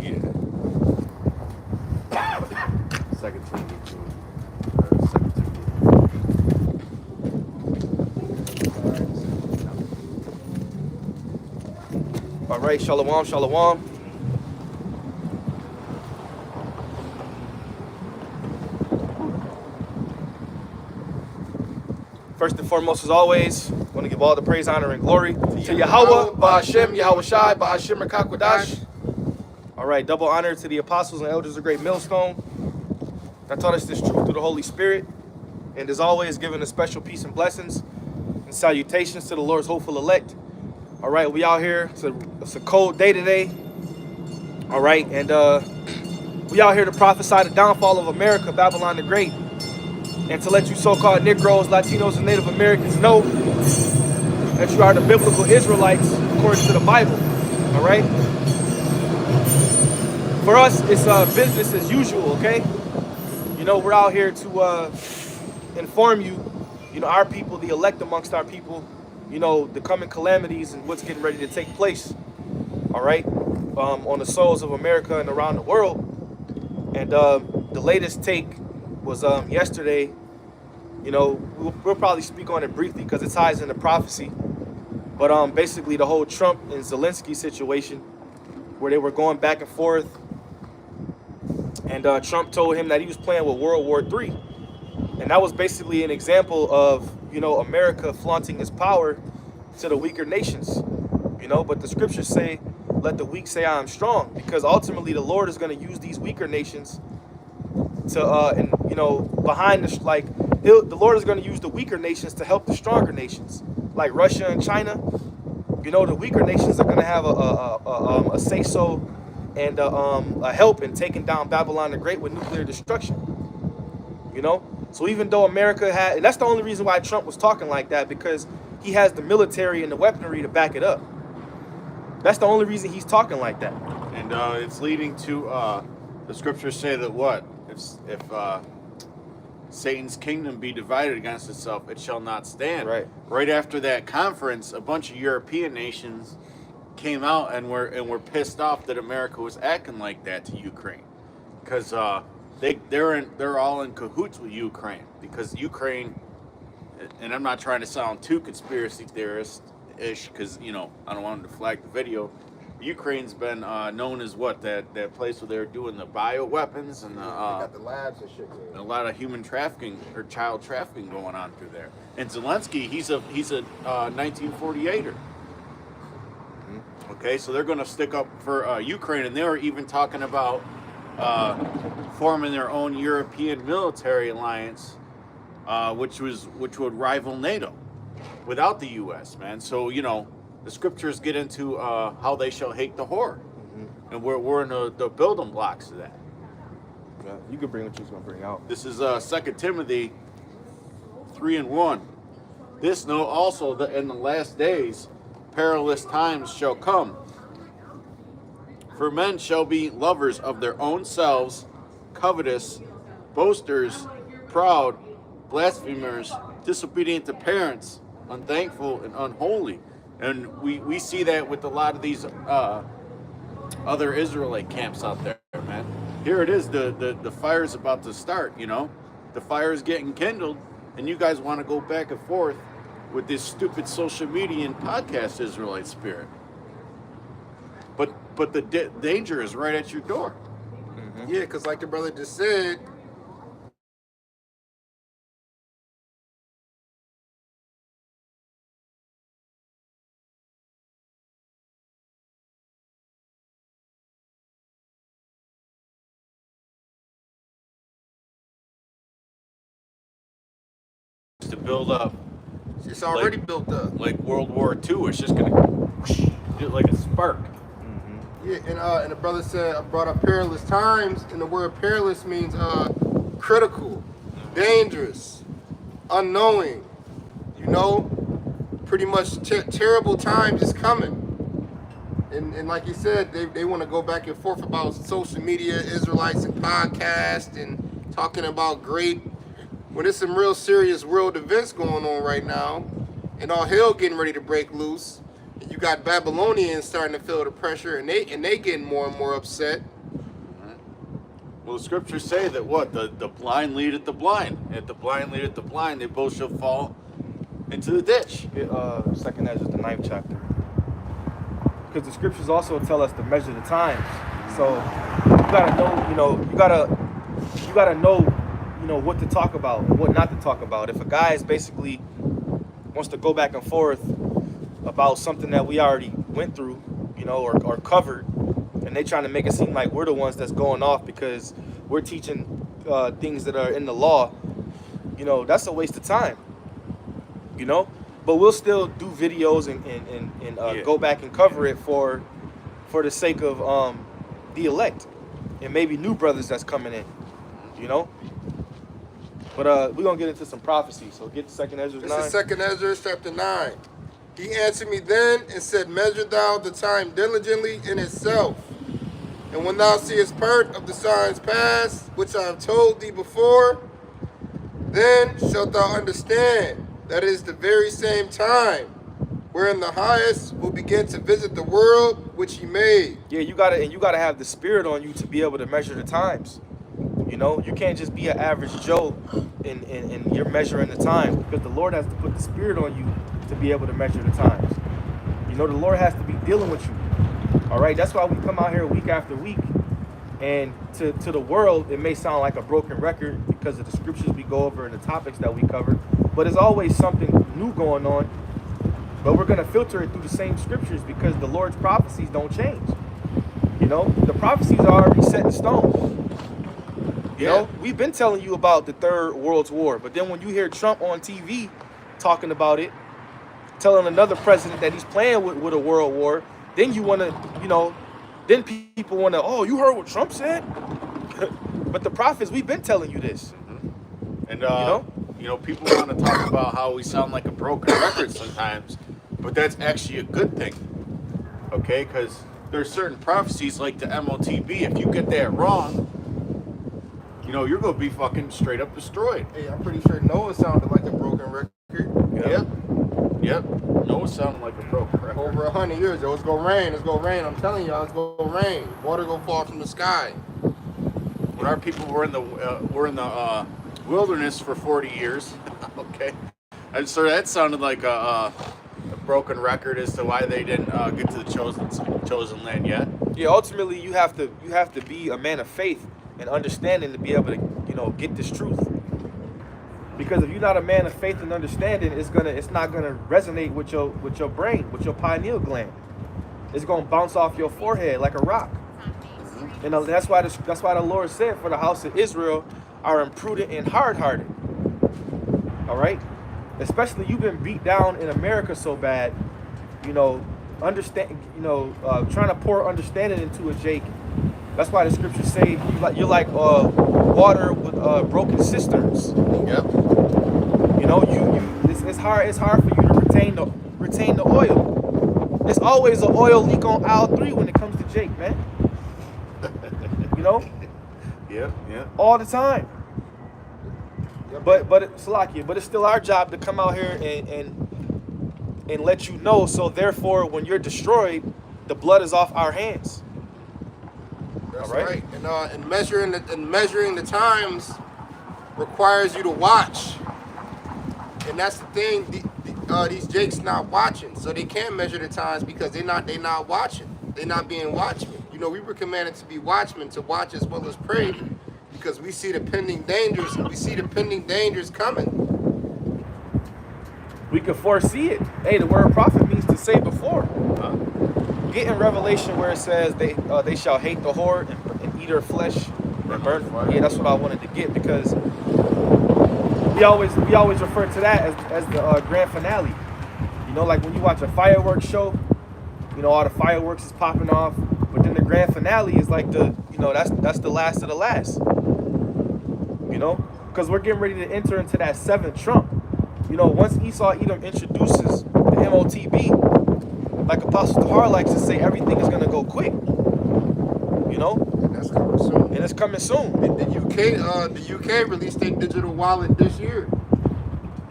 Yeah. Second Timothy 2. All right, shalom, shalom. First and foremost, as always, I want to give all the praise, honor, and glory to Yahawah, bahasham, Yahawashi, bahasham, Rakakwadash. All right, double honor to the apostles and elders of Great Millstone that taught us this truth through the Holy Spirit. And as always, giving a special peace and blessings and salutations to the Lord's hopeful elect. All right, we out here. It's a cold day today. All right, and we out here to prophesy the downfall of America, Babylon the Great. And to let you so-called Negroes, Latinos, and Native Americans know that you are the biblical Israelites according to the Bible. All right? For us, it's business as usual, okay? You know, we're out here to inform you, our people, the elect amongst our people, the coming calamities and what's getting ready to take place, all right, on the souls of America and around the world. And the latest take was yesterday. We'll probably speak on it briefly because it ties into prophecy. But basically the whole Trump and Zelensky situation where they were going back and forth. And Trump told him that he was playing with World War III. And that was basically an example of, America flaunting its power to the weaker nations. But the scriptures say, let the weak say I am strong. Because ultimately the Lord is going to use these weaker nations to, behind this, the Lord is going to use the weaker nations to help the stronger nations. Like Russia and China, the weaker nations are going to have a say-so and a help in taking down Babylon the Great with nuclear destruction. So even though America had, and that's the only reason why Trump was talking like that, because he has the military and the weaponry to back it up. That's the only reason he's talking like that. And it's leading to the scriptures say that what? If Satan's kingdom be divided against itself, it shall not stand. Right after that conference, a bunch of European nations came out and were pissed off that America was acting like that to Ukraine, because they're all in cahoots with Ukraine, because Ukraine, and I'm not trying to sound too conspiracy theorist-ish, because I don't want them to flag the video. Ukraine's been known as what, that place where they're doing the bioweapons and they got the labs and shit there. A lot of human trafficking or child trafficking going on through there. And Zelensky, he's a 1948er. Okay, so they're going to stick up for Ukraine, and they were even talking about forming their own European military alliance, which would rival NATO without the U.S. Man, so the scriptures get into how they shall hate the whore, and we're in the building blocks of that. Yeah, you can bring what you're going to bring out. This is 2 Timothy 3:1. This know also that in the last days perilous times shall come. For men shall be lovers of their own selves, covetous, boasters, proud, blasphemers, disobedient to parents, unthankful, and unholy. And we see that with a lot of these other Israelite camps out there, man. Here it is, the fire's about to start, The fire is getting kindled, and you guys want to go back and forth with this stupid social media and podcast Israelite spirit. But the danger is right at your door. Yeah, because like the brother just said, To build up. it's already built up. Like World War II, it's just going to do it like a spark. Yeah, and the brother said, I brought up perilous times, and the word perilous means critical, dangerous, unknowing, pretty much terrible times is coming. And like you said, they want to go back and forth about social media, Israelites and podcasts, and talking about when there's some real serious world events going on right now, and all hell getting ready to break loose. You got Babylonians starting to feel the pressure, and they getting more and more upset. Well, the scriptures say that what? The blind leadeth the blind. And if the blind leadeth the blind, they both shall fall into the ditch. Second Ezra, the 9th chapter. Because the scriptures also tell us to measure the times. So you gotta know, you gotta know, what to talk about and what not to talk about. If a guy is basically wants to go back and forth about something that we already went through, or covered, and they trying to make it seem like we're the ones that's going off because we're teaching things that are in the law, that's a waste of time. But we'll still do videos and go back and cover it for the sake of the elect and maybe new brothers that's coming in, But we're gonna get into some prophecy. So get to 2nd Ezra 9. This is 2nd Ezra chapter 9. He answered me then and said, Measure thou the time diligently in itself. And when thou seest part of the signs pass, which I have told thee before, then shalt thou understand that it is the very same time wherein the highest will begin to visit the world which he made. Yeah, you gotta have the spirit on you to be able to measure the times. You can't just be an average Joe and you're measuring the time, because the Lord has to put the spirit on you to be able to measure the times. The Lord has to be dealing with you. All right, that's why we come out here week after week, and to the world it may sound like a broken record because of the scriptures we go over and the topics that we cover, but there's always something new going on. But we're going to filter it through the same scriptures because the Lord's prophecies don't change. The prophecies are already set in stone. We've been telling you about the Third World War, but then when you hear Trump on TV talking about it, telling another president that he's playing with a world war, then you want to, then people want to, oh, you heard what Trump said? But the prophets, we've been telling you this. And, people want to talk about how we sound like a broken record sometimes, but that's actually a good thing, okay? Because there's certain prophecies like the MOTB. If you get that wrong, you're going to be fucking straight up destroyed. Hey, I'm pretty sure Noah sounded like a broken record. Yep. Noah sounded like a broken record. Over 100 years ago, it's going to rain. It's going to rain. I'm telling y'all, it's going to rain. Water going to fall from the sky. When our people were in the wilderness for 40 years, okay, and so that sounded like a broken record as to why they didn't get to the chosen land yet. Yeah, ultimately you have to be a man of faith and understanding to be able to get this truth. Because if you're not a man of faith and understanding, it's not gonna resonate with your brain, with your pineal gland. It's gonna bounce off your forehead like a rock. And that's why the Lord said, for the house of Israel are imprudent and hard-hearted. All right, especially you've been beat down in America so bad. Understand. Trying to pour understanding into a Jake. That's why the scriptures say you're like water with broken cisterns. Yep. It's hard for you to retain the oil. There's always an oil leak on aisle 3 when it comes to Jake, man. Yeah. All the time. But Salakia, but it's still our job to come out here and let you know. So therefore, when you're destroyed, the blood is off our hands. That's all right. Right. And measuring the times requires you to watch. And that's the thing. These Jakes not watching, so they can't measure the times because they not watching. They're not being watchmen. We were commanded to be watchmen, to watch as well as pray, because we see the pending dangers. We see the pending dangers coming. We can foresee it. Hey, the word prophet means to say before. Get in Revelation where it says they shall hate the whore and eat her flesh and burn. Yeah, that's what I wanted to get, because we always refer to that as the grand finale. Like when you watch a fireworks show, all the fireworks is popping off, but then the grand finale is like that's the last of the last. Because we're getting ready to enter into that 7th trump. Once Esau Edom introduces the MOTB, like Apostle Tahar likes to say, everything is gonna go quick. And that's coming soon. And it's coming soon. The UK released their digital wallet this year.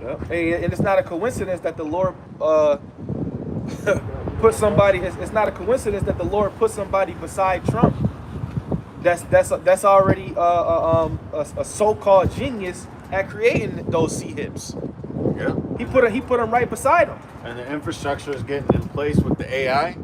Yep. Hey, and it's not a coincidence that the Lord put somebody. It's not a coincidence that the Lord put somebody beside Trump. That's already a so-called genius at creating those C-hips. Yeah. He put him right beside him. And the infrastructure is getting in place with the AI.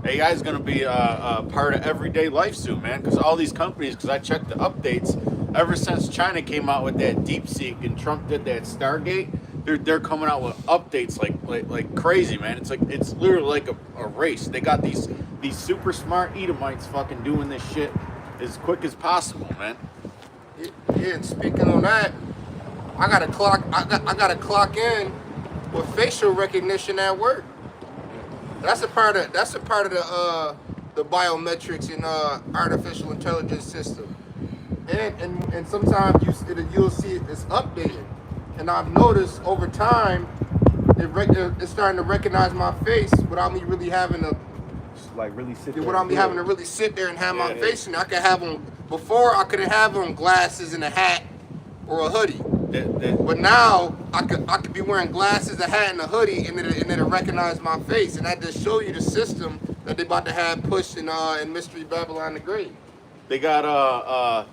AI is going to be a part of everyday life soon, man. Because all these companies, because I checked the updates, ever since China came out with that DeepSeek and Trump did that Stargate, they're coming out with updates like crazy, man. It's literally like a race. They got these super smart Edomites fucking doing this shit as quick as possible, man. Yeah, and speaking on that, I gotta clock in with facial recognition at work. That's a part of the biometrics in artificial intelligence system. And sometimes you'll see it's updated. And I've noticed over time it's starting to recognize my face without me really having to Really sit there. without me having to really sit there and have my face in it. I could have on before I couldn't have on glasses and a hat or a hoodie. But now I could be wearing glasses, a hat, and a hoodie, and it'll recognize my face, and that just show you the system that they about to have pushed in Mystery Babylon the Great. They got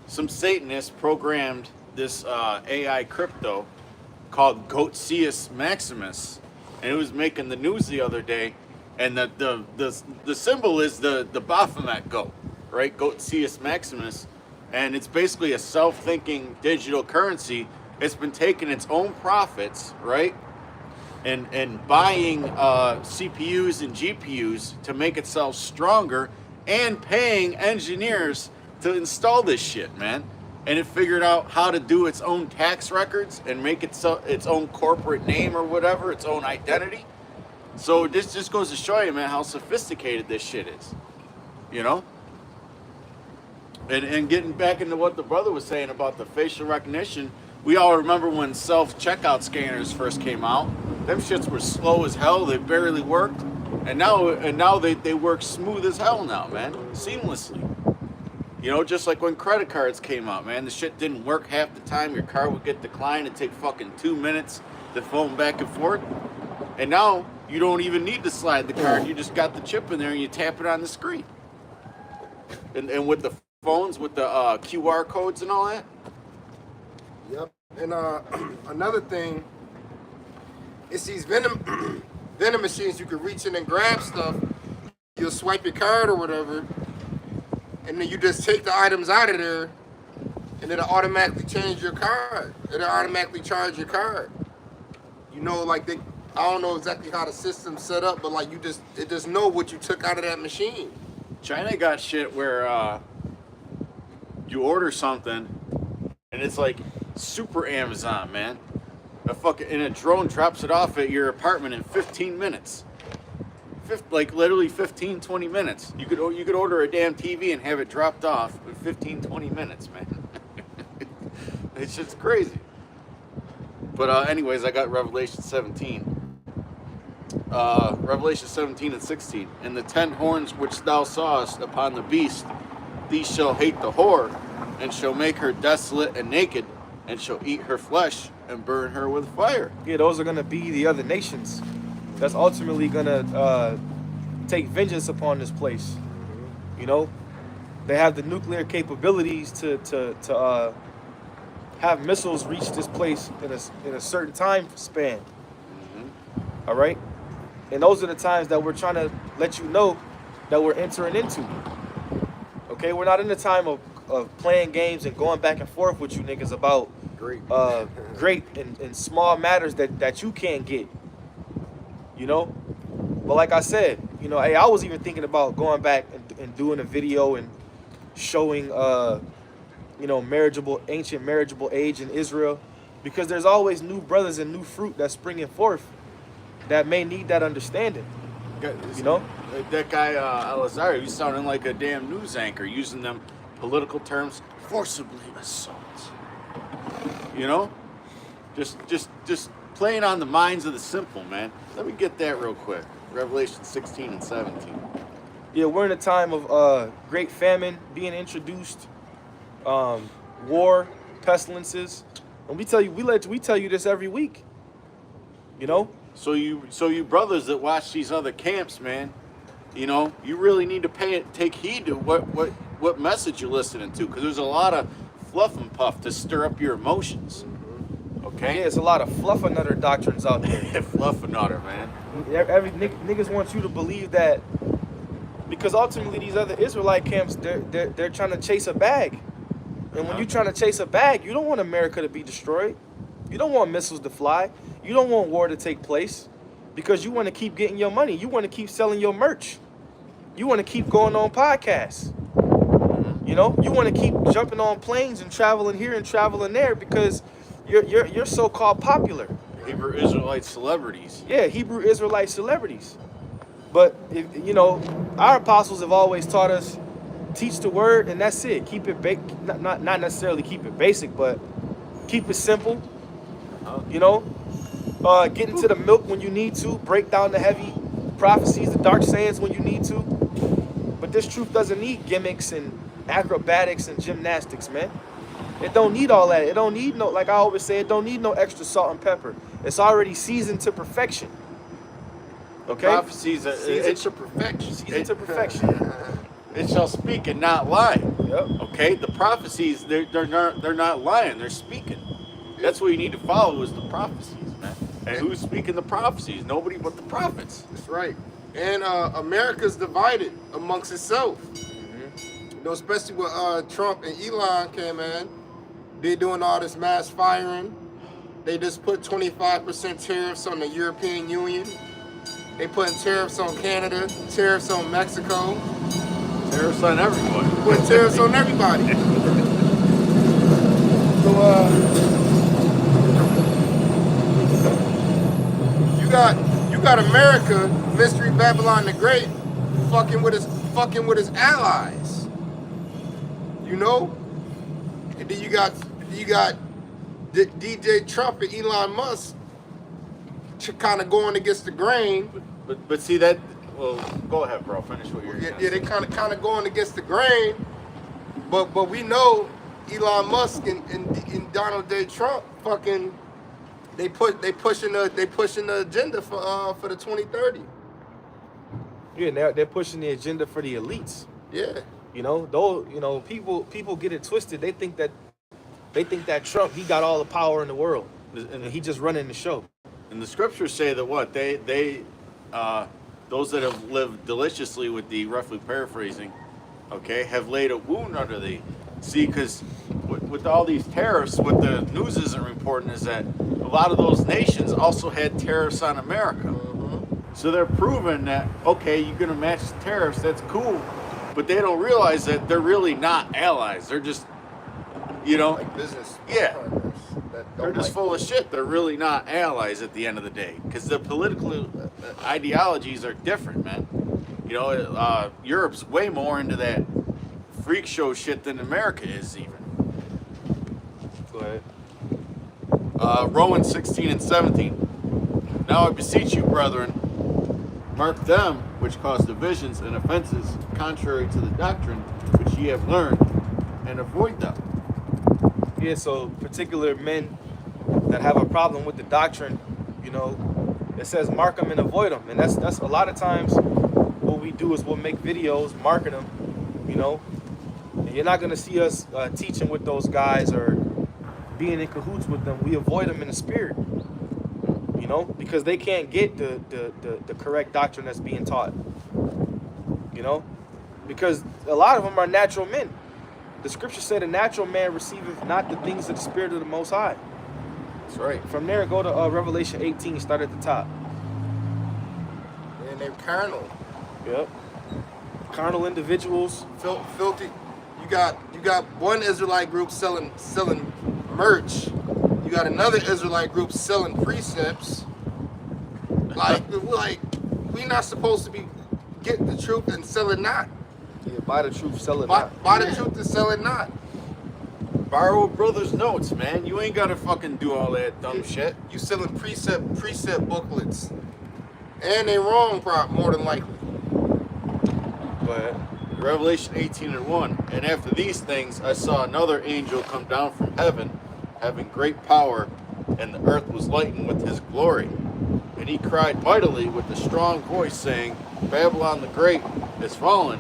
some Satanists programmed this AI crypto called Goatseus Maximus, and it was making the news the other day. And the symbol is the Baphomet goat, right? Goatseus Maximus. And it's basically a self-thinking digital currency. It's been taking its own profits, right? And buying CPUs and GPUs to make itself stronger and paying engineers to install this shit, man. And it figured out how to do its own tax records and make its own corporate name or whatever, its own identity. So this just goes to show you, man, how sophisticated this shit is, you know? And getting back into what the brother was saying about the facial recognition, we all remember when self-checkout scanners first came out. Them shits were slow as hell, they barely worked. And now they work smooth as hell now, man, seamlessly. You know, just like when credit cards came out, man, the shit didn't work half the time. Your card would get declined, it'd take fucking 2 minutes to phone back and forth. And now, you don't even need to slide the card. You just got the chip in there and you tap it on the screen. And with the phones, with the QR codes and all that. Yep. And another thing, it's these vending machines you can reach in and grab stuff. You'll swipe your card or whatever, and then you just take the items out of there, and it'll automatically change your card. It'll automatically charge your card. You know, like I don't know exactly how the system's set up, but like it just know what you took out of that machine. China got shit where you order something and it's like super Amazon, man. And a drone drops it off at your apartment in 15 minutes. Like literally 15, 20 minutes. You could order a damn TV and have it dropped off in 15, 20 minutes, man. It's just crazy. But anyways, I got Revelation 17. Revelation 17 and 16. And the 10 horns which thou sawest upon the beast, these shall hate the whore, and shall make her desolate and naked, and shall eat her flesh, and burn her with fire. Yeah, those are going to be the other nations that's ultimately going to take vengeance upon this place. You know, they have the nuclear capabilities to have missiles reach this place in a certain time span. All right? And those are the times that we're trying to let you know that we're entering into. Okay? We're not in the time of playing games and going back and forth with you niggas about great and small matters that you can't get. You know? But like I said, you know, hey, I was even thinking about going back and doing a video and showing, you know, ancient marriageable age in Israel, because there's always new brothers and new fruit that's springing forth that may need that understanding. You know? That guy, Elazar, he's sounding like a damn news anchor, using them political terms, forcibly assault. You know? Just playing on the minds of the simple, man. Let me get that real quick. Revelation 16 and 17. Yeah, we're in a time of great famine being introduced, war, pestilences, and we tell you this every week. You know, So you brothers that watch these other camps, man, you know, you really need to take heed to what message you're listening to, because there's a lot of fluff and puff to stir up your emotions. Okay? Yeah, it's a lot of fluffernutter doctrines out there. Fluffernutter, man. Every niggas want you to believe that, because ultimately these other Israelite camps, they're trying to chase a bag. And when you're trying to chase a bag, you don't want America to be destroyed. You don't want missiles to fly. You don't want war to take place, because you want to keep getting your money. You want to keep selling your merch. You want to keep going on podcasts. You know, you want to keep jumping on planes and traveling here and traveling there because you're so-called popular. Hebrew Israelite celebrities. Yeah, Hebrew Israelite celebrities. But you know, our apostles have always taught us, teach the word, and that's it. Keep it not necessarily keep it basic, but keep it simple. You know, get into the milk when you need to, break down the heavy prophecies, the dark sayings when you need to. But this truth doesn't need gimmicks and acrobatics and gymnastics, man. It don't need all that. It don't need no, like I always say, it don't need no extra salt and pepper. It's already seasoned to perfection. Okay? Prophecies Seasoned to perfection. Seasoned to perfection. It shall speak and not lie. Yep. Okay? The prophecies, they're not lying, they're speaking. That's what you need to follow, is the prophecies, man. And who's speaking the prophecies? Nobody but the prophets. That's right. And America's divided amongst itself. You know, especially with Trump and Elon came in. They're doing all this mass firing. They just put 25% tariffs on the European Union. They putting tariffs on Canada, tariffs on Mexico. Tariffs on everybody. Putting tariffs on everybody. So you got America, Mystery Babylon the Great, fucking with his allies. You know? And then you got DJ Trump and Elon Musk kind of going against the grain. But see that, well, go ahead, bro. Finish what you're Yeah, they kind of going against the grain. But we know Elon Musk and Donald J. Trump fucking they pushing the agenda for the 2030. Yeah, they're pushing the agenda for the elites. Yeah. You know, though, you know, people get it twisted. They think that Trump, he got all the power in the world, and he just running the show. And the scriptures say that what they those that have lived deliciously, with the roughly paraphrasing, okay, have laid a wound under thee. See, because with all these tariffs, what the news isn't reporting is that a lot of those nations also had tariffs on America. So they're proving that, okay, you're gonna match the tariffs, that's cool, but they don't realize that they're really not allies. They're just, you know, Like business. Yeah. partners that don't they're just like- full of shit. They're really not allies at the end of the day, because the political ideologies are different, man. You know, Europe's way more into that freak show shit than America is even. Go ahead. Romans 16 and 17. Now I beseech you, brethren, mark them which cause divisions and offenses contrary to the doctrine which ye have learned, and avoid them. Yeah, so particular men that have a problem with the doctrine, you know, it says mark them and avoid them. And that's a lot of times what we do is we'll make videos marking them, you know. And you're not going to see us teaching with those guys or being in cahoots with them. We avoid them in the spirit, you know, because they can't get the correct doctrine that's being taught, you know, because a lot of them are natural men. The scripture said a natural man receiveth not the things of the spirit of the Most High. That's right. From there, go to Revelation 18, start at the top. And they're carnal. Yep. Carnal individuals. Filthy. You got one Israelite group selling merch. You got another Israelite group selling precepts. Like we not supposed to be getting the truth and sell it not. Yeah, buy the truth, sell it Buy not. the truth and sell it not. Borrow a brother's notes, man. You ain't gotta fucking do all that dumb shit. You selling precept booklets, and they wrong, more than likely. Go ahead. Revelation 18 and 1. And after these things, I saw another angel come down from heaven, having great power, and the earth was lightened with his glory. And And he cried mightily with a strong voice, saying, Babylon the Great is fallen,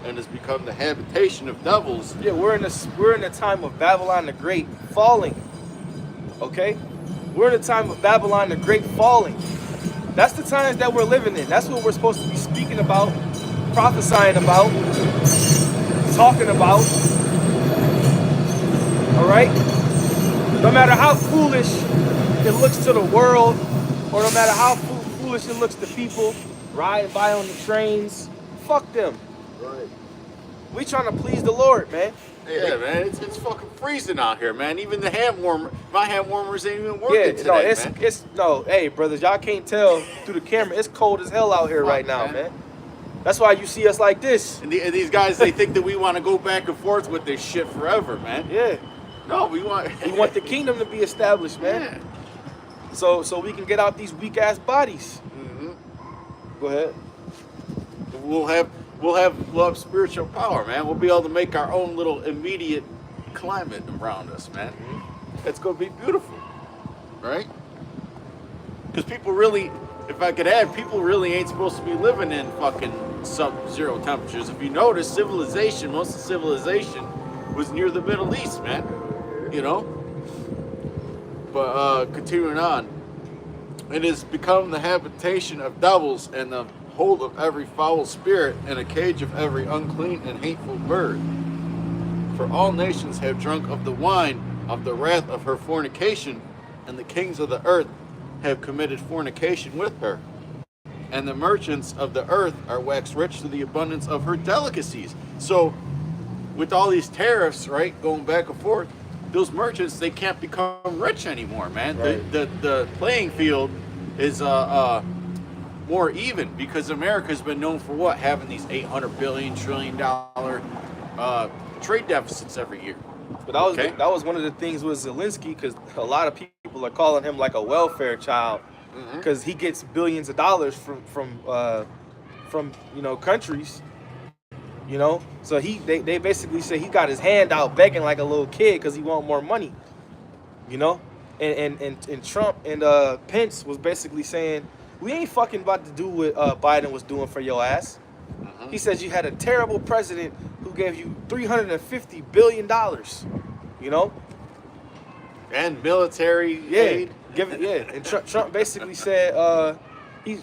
and has become the habitation of devils. Yeah, we're in the time of Babylon the Great falling. Okay? We're in the time of Babylon the Great falling. That's the times that we're living in. That's what we're supposed to be speaking about, prophesying about, talking about. All right? No matter how foolish it looks to the world, or no matter how foolish it looks to people riding by on the trains, fuck them. Right. We trying to please the Lord, man. Yeah, man, it's fucking freezing out here, man. Even the hand warmer, my hand warmers ain't even working today, man. It's no, hey, brothers, y'all can't tell through the camera. It's cold as hell out here right now, man. That's why you see us like this. And these guys, they think that we want to go back and forth with this shit forever, man. Yeah. No, we want the kingdom to be established, man. Yeah. So we can get out these weak ass bodies. Go ahead. We'll have spiritual power, man. We'll be able to make our own little immediate climate around us, man. It's gonna be beautiful, right? Because people really, if I could add, people really ain't supposed to be living in fucking sub-zero temperatures. If you notice, most of civilization was near the Middle East, man. You know. But continuing on, it has become the habitation of devils and the hold of every foul spirit and a cage of every unclean and hateful bird. For all nations have drunk of the wine of the wrath of her fornication, and the kings of the earth have committed fornication with her. And the merchants of the earth are waxed rich to the abundance of her delicacies. So, with all these tariffs, right, going back and forth, those merchants, they can't become rich anymore, man. Right. The playing field is more even, because America's been known for what? Having these $800 billion, trillion trade deficits every year. But that was one of the things with Zelensky, because a lot of people are calling him like a welfare child, because he gets billions of dollars from countries, So they basically say he got his hand out begging like a little kid because he want more money, And Trump and Pence was basically saying, we ain't fucking about to do what Biden was doing for your ass. He says you had a terrible president who gave you $350 billion, And military aid. And Trump basically said,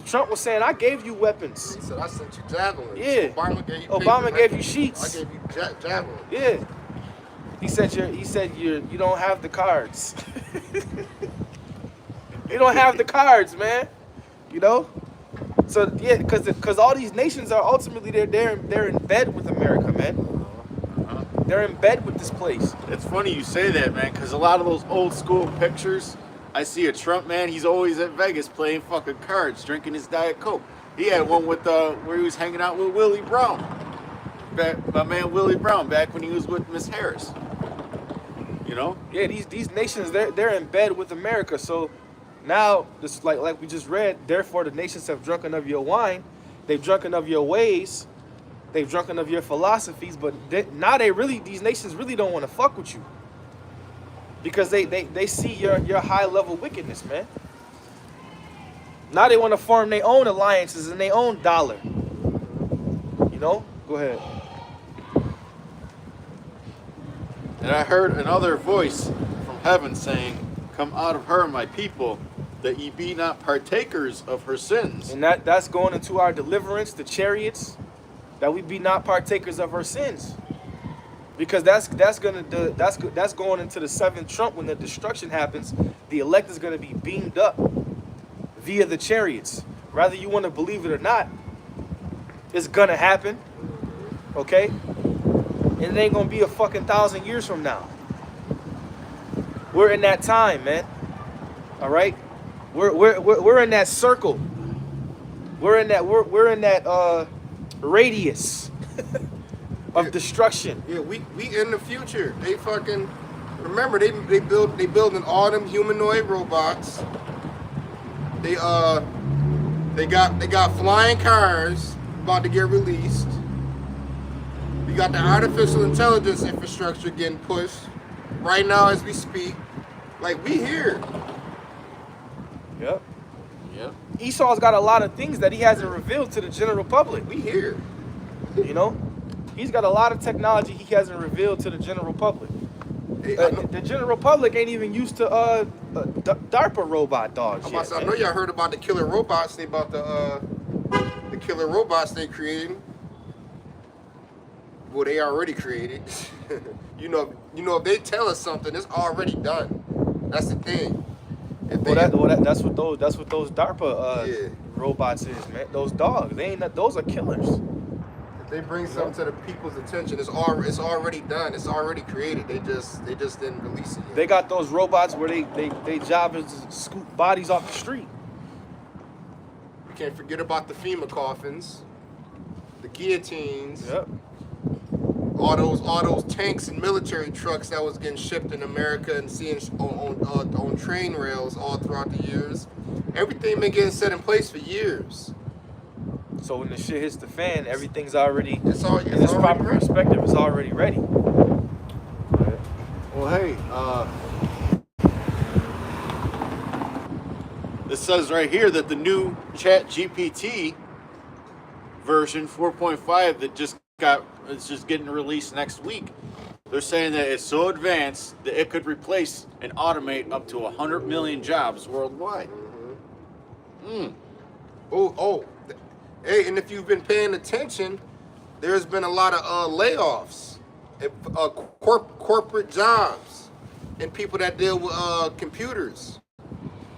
Trump was saying, I gave you weapons. He said, I sent you javelins. Yeah. Obama gave you sheets. I gave you javelins. Yeah. He said you don't have the cards. You don't have the cards, man. So yeah, because all these nations are ultimately they're in bed with America, man. They're in bed with this place. It's funny you say that, man, because a lot of those old school pictures, I see a Trump, man, he's always at Vegas playing fucking cards, drinking his Diet Coke. He had one with where he was hanging out with Willie Brown. My man Willie Brown, back when he was with Miss Harris. Yeah, these nations, they're in bed with America. So now, just like we just read, therefore the nations have drunken of your wine, they've drunken of your ways, they've drunken of your philosophies, but these nations really don't want to fuck with you. Because they see your high level wickedness, man. Now they want to form their own alliances and their own dollar. Go ahead. And I heard another voice from heaven saying, come out of her, my people, that ye be not partakers of her sins. And that's going into our deliverance, the chariots, that we be not partakers of her sins. Because that's going into the seventh trump. When the destruction happens, the elect is going to be beamed up via the chariots. Whether you want to believe it or not, it's going to happen. Okay? And it ain't going to be a fucking 1,000 years from now. We're in that time, man. All right? We're in that circle. We're in that radius of destruction. Yeah, we in the future. They fucking remember they building all them humanoid robots. They got flying cars about to get released. We got the artificial intelligence infrastructure getting pushed right now as we speak. Like, we here. Yep. Esau's got a lot of things that he hasn't revealed to the general public. We here. You know, he's got a lot of technology he hasn't revealed to the general public. Hey, The general public ain't even used to DARPA robot dogs yet. I know y'all heard about the killer robots. They about the killer robots they created. Well, they already created. you know, if they tell us something, it's already done. That's the thing. That's what those DARPA robots is, man. Those dogs, those are killers. If they bring something to the people's attention, it's already done. It's already created. They just didn't release it yet. They got those robots where they job is to scoop bodies off the street. We can't forget about the FEMA coffins, the guillotines. Yep. All those tanks and military trucks that was getting shipped in America and seeing on train rails all throughout the years. Everything been getting set in place for years. So when the shit hits the fan, everything's already. It's in its proper perspective, it's already ready. Well, hey, it says right here that the new ChatGPT version 4.5 that it's just getting released next week. They're saying that it's so advanced that it could replace and automate up to 100 million jobs worldwide. Hey, and if you've been paying attention, there's been a lot of layoffs, corporate jobs, and people that deal with computers.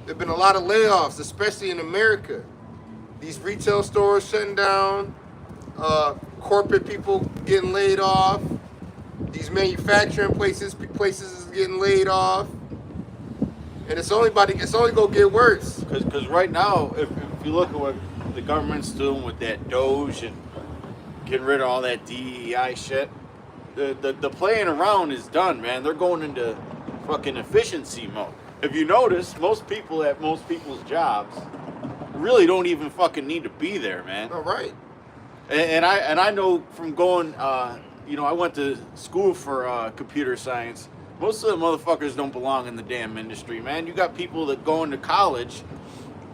There've been a lot of layoffs, especially in America. These retail stores shutting down. Corporate people getting laid off. These manufacturing places is getting laid off, and it's only gonna get worse. Because right now, if you look at what the government's doing with that Doge and getting rid of all that DEI shit, the playing around is done, man. They're going into fucking efficiency mode. If you notice, most people at most people's jobs really don't even fucking need to be there, man. All right. And I know from going, I went to school for computer science. Most of the motherfuckers don't belong in the damn industry, man. You got people that go into college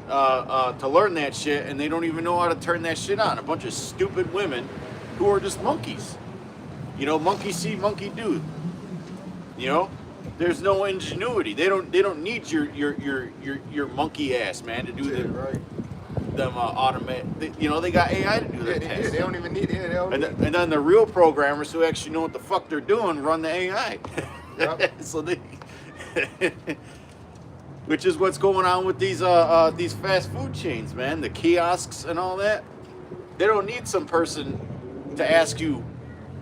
to learn that shit, and they don't even know how to turn that shit on. A bunch of stupid women who are just monkeys. Monkey see, monkey do. There's no ingenuity. They don't need your monkey ass, man, to do them automate. They got AI to do that task. They don't even need it. And then the real programmers who actually know what the fuck they're doing run the AI. Yep. So which is what's going on with these fast food chains, man. The kiosks and all that. They don't need some person to ask you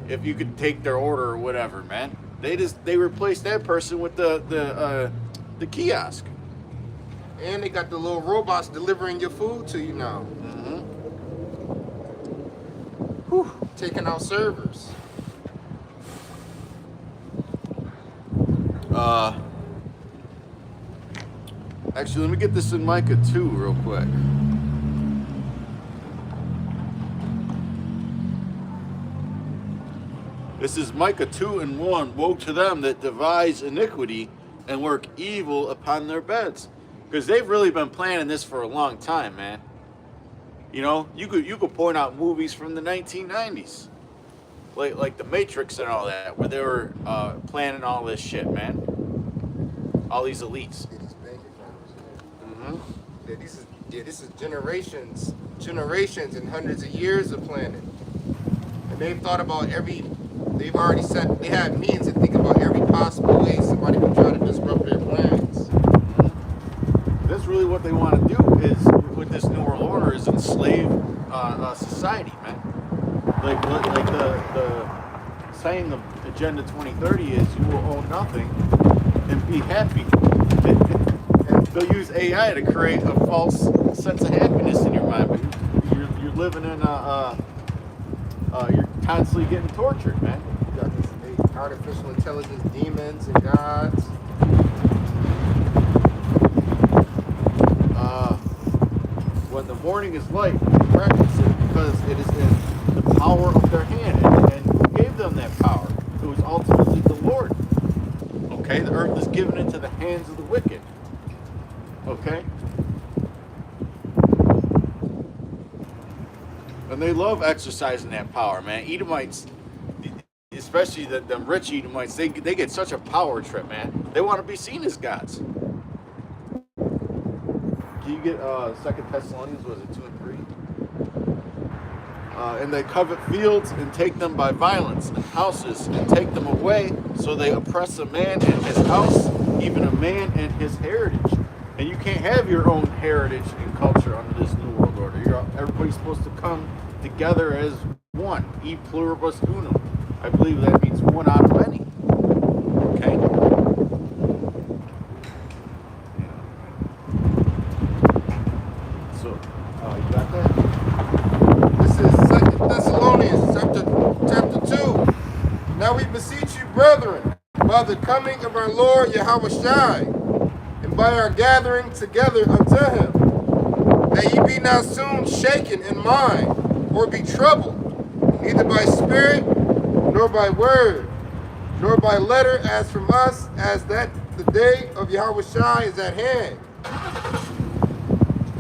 if you could take their order or whatever, man. They replace that person with the kiosk. And they got the little robots delivering your food to you now. Mm-hmm. Whew. Taking out servers. Actually, let me get this in Micah 2 real quick. This is Micah 2:1. Woe to them that devise iniquity and work evil upon their beds. Because they've really been planning this for a long time, man. You could point out movies from the 1990s. Like The Matrix and all that, where they were planning all this shit, man. All these elites. Mm-hmm. This is generations and hundreds of years of planning. And they've thought about they had means to think about every possible way somebody can try to disrupt their plans. That's really what they want to do is, with this New World Order, is enslave society, man. Like the saying of Agenda 2030 is, you will own nothing and be happy. And they'll use AI to create a false sense of happiness in your mind, but you're living in you're constantly getting tortured, man. You got this artificial intelligence demons and gods. When the morning is light, they practice it because it is in the power of their hand. And who gave them that power? It was ultimately the Lord. Okay, the earth is given into the hands of the wicked. Okay? And they love exercising that power, man. Edomites, especially them rich Edomites, they get such a power trip, man. They want to be seen as gods. Can you get 2 Thessalonians, was it 2 and 3? And they covet fields and take them by violence, and houses and take them away. So they oppress a man and his house, even a man and his heritage. And you can't have your own heritage and culture under this new world order. Everybody's supposed to come together as one. E pluribus unum. I believe that means one out of many. Okay? So, you got that? This is 2 Thessalonians chapter 2. Now we beseech you, brethren, by the coming of our Lord Yahawashi, and by our gathering together unto him, that ye be not soon shaken in mind, or be troubled, neither by spirit, nor by word, nor by letter as from us, as that the day of Yahawashi is at hand.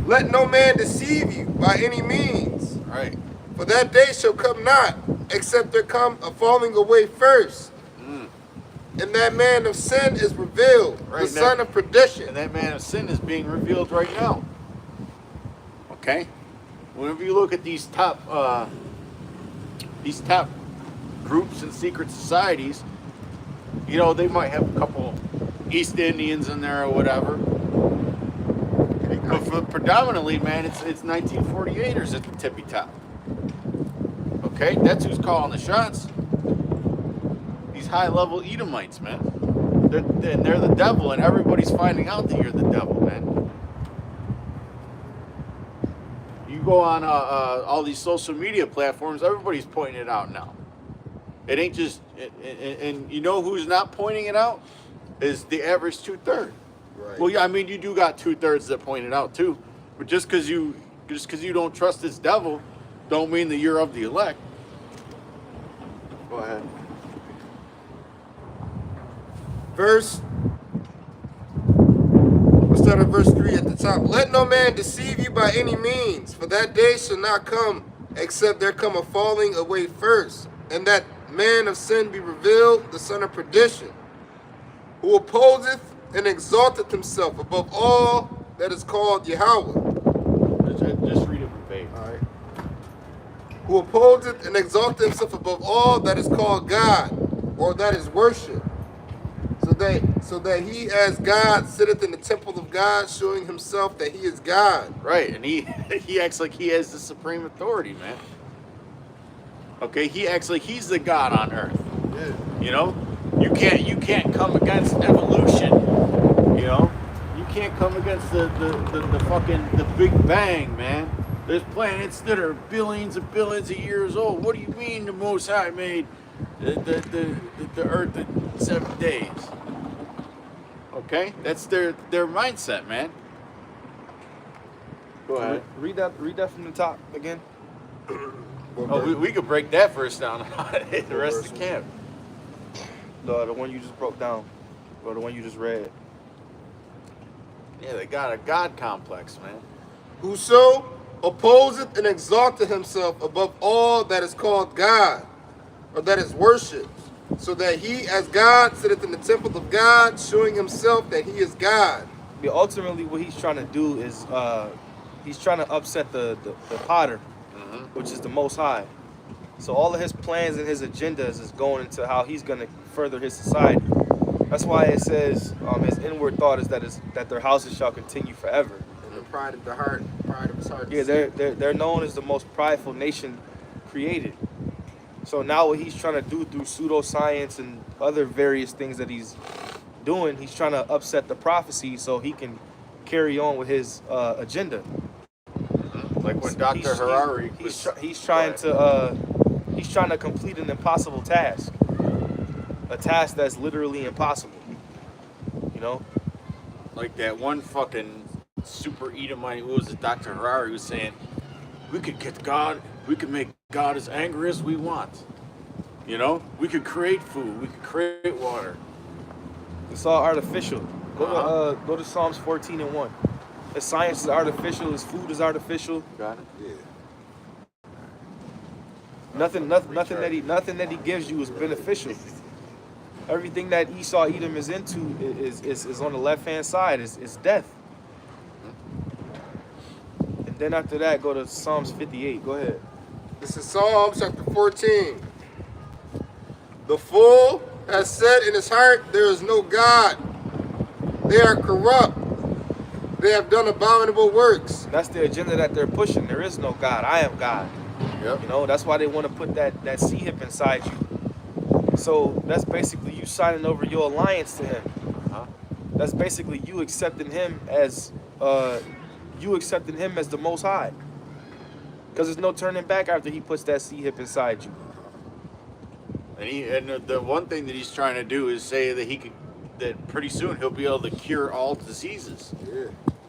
Let no man deceive you by any means. Right. For that day shall come not, except there come a falling away first. And that man of sin is revealed, Right, the son of perdition. And that man of sin is being revealed right now. Okay? Whenever you look at these top groups and secret societies, you know, they might have a couple East Indians in there or whatever. But predominantly, man, it's 1948ers at the tippy top. Okay? That's who's calling the shots. These high-level Edomites, man. They're the devil, and everybody's finding out that you're the devil, man. You go on all these social media platforms, everybody's pointing it out now. It ain't just, and you know who's not pointing it out? Is the average 2/3. Right. Well, yeah, I mean, you do got 2/3 that point it out too, but just because you don't trust this devil, don't mean that you're of the elect. Go ahead. Let's start at verse 3 at the top. Let no man deceive you by any means, for that day shall not come, except there come a falling away first, and that man of sin be revealed, the son of perdition, who opposeth and exalteth himself above all that is called Yahawah. Just read it verbatim. All right. Who opposeth and exalteth himself above all that is called God, or that is worship, so that he as God sitteth in the temple of God, showing himself that he is God. Right, and he acts like he has the supreme authority, man. Okay, he acts like he's the God on earth. Yeah. You know, you can't come against evolution. You know, you can't come against the fucking the Big Bang, man. There's planets that are billions and billions of years old. What do you mean the Most High made the Earth in 7 days? Okay, that's their mindset, man. Go ahead. Read that from the top again. Oh, we could break that verse down the rest of the camp. The one you just broke down, or the one you just read. Yeah, they got a God complex, man. Whoso opposeth and exalteth himself above all that is called God, or that is worshipped, so that he as God sitteth in the temple of God, showing himself that he is God. But ultimately, what he's trying to do is he's trying to upset the potter, which is the Most High. So all of his plans and his agendas is going into how he's going to further his society. That's why it says his inward thought is that their houses shall continue forever. And the pride of the heart, pride of his heart. Yeah, they're known as the most prideful nation created. So now what he's trying to do through pseudoscience and other various things that he's doing, he's trying to upset the prophecy so he can carry on with his agenda. Like when Dr. Harari he's trying to complete an impossible task, a task that's literally impossible. You know, like that one fucking super Edomite, what was it, Dr. Harari was saying, we could get God, we could make God as angry as we want. You know, we could create food, we could create water. It's all artificial. Go to Psalms 14:1. His science is artificial, his food is artificial. Got it? Yeah. Nothing that he gives you is beneficial. Everything that Esau Edom is into is on the left hand side. Is death. And then after that, go to Psalms 58. Go ahead. This is Psalms chapter 14. The fool has said in his heart, there is no God. They are corrupt. They have done abominable works. That's the agenda that they're pushing. There is no God. I am God. Yep. You know, that's why they want to put that C-hip inside you. So that's basically you signing over your alliance to him. That's basically you accepting him as the Most High. Because there's no turning back after he puts that C-hip inside you. And the one thing that he's trying to do is say that pretty soon he'll be able to cure all diseases.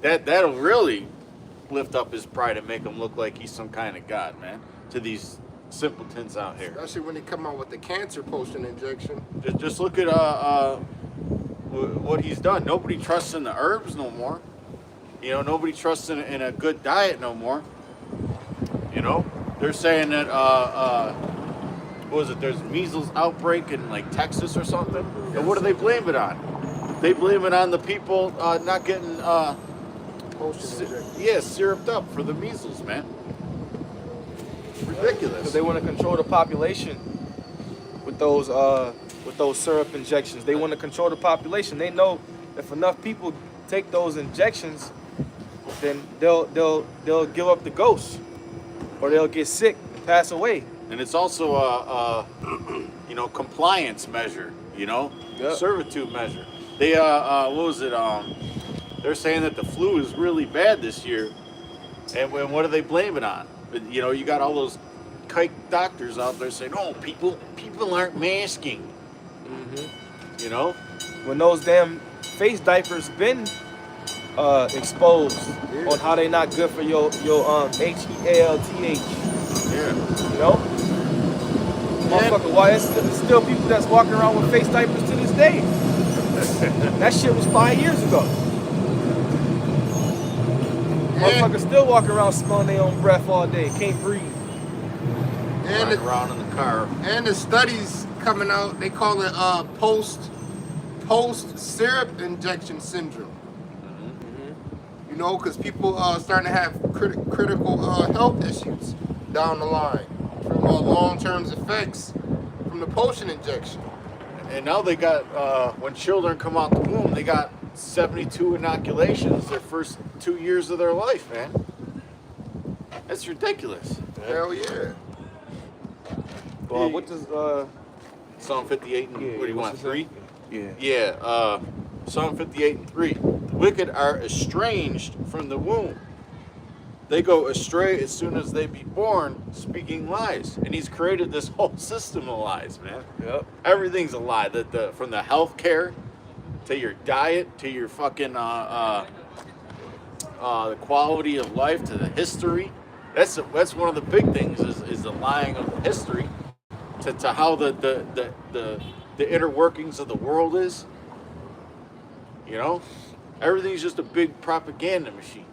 Yeah. That'll really lift up his pride and make him look like he's some kind of god, man, to these simpletons out here. Especially when they come out with the cancer potion injection. Just look at what he's done. Nobody trusts in the herbs no more. You know, nobody trusts in a good diet no more. You know, they're saying that what was it? There's measles outbreak in like Texas or something. And what do they blame it on? They blame it on the people not getting syruped up for the measles, man. Ridiculous. Because they want to control the population with those syrup injections. They want to control the population. They know if enough people take those injections, then they'll give up the ghost, or they'll get sick and pass away. And it's also a compliance measure, servitude measure. They what was it? They're saying that the flu is really bad this year, and what do they blame it on? But, you got all those kike doctors out there saying, "Oh, people aren't masking." Mm-hmm. When those damn face diapers been exposed on how they not good for your HEALTH. Yeah. Motherfucker, why it's still people that's walking around with face diapers to this day. That shit was 5 years ago. Motherfuckers still walking around smelling their own breath all day, can't breathe. And around in the car. And the studies coming out, they call it post syrup injection syndrome. Mm-hmm. Because people are starting to have critical health issues down the line from long-term effects from the potion injection. And now they got, when children come out the womb, they got 72 inoculations their first 2 years of their life, man. That's ridiculous. Hell yeah. Well, what does Psalm 58 and what do you want, 3? Yeah. Yeah, Psalm 58 and 3. The wicked are estranged from the womb. They go astray as soon as they be born, speaking lies. And he's created this whole system of lies, man. Yep. Everything's a lie. From the health care to your diet to your fucking the quality of life to the history. That's one of the big things is the lying of the history to how the inner workings of the world is. Everything's just a big propaganda machine.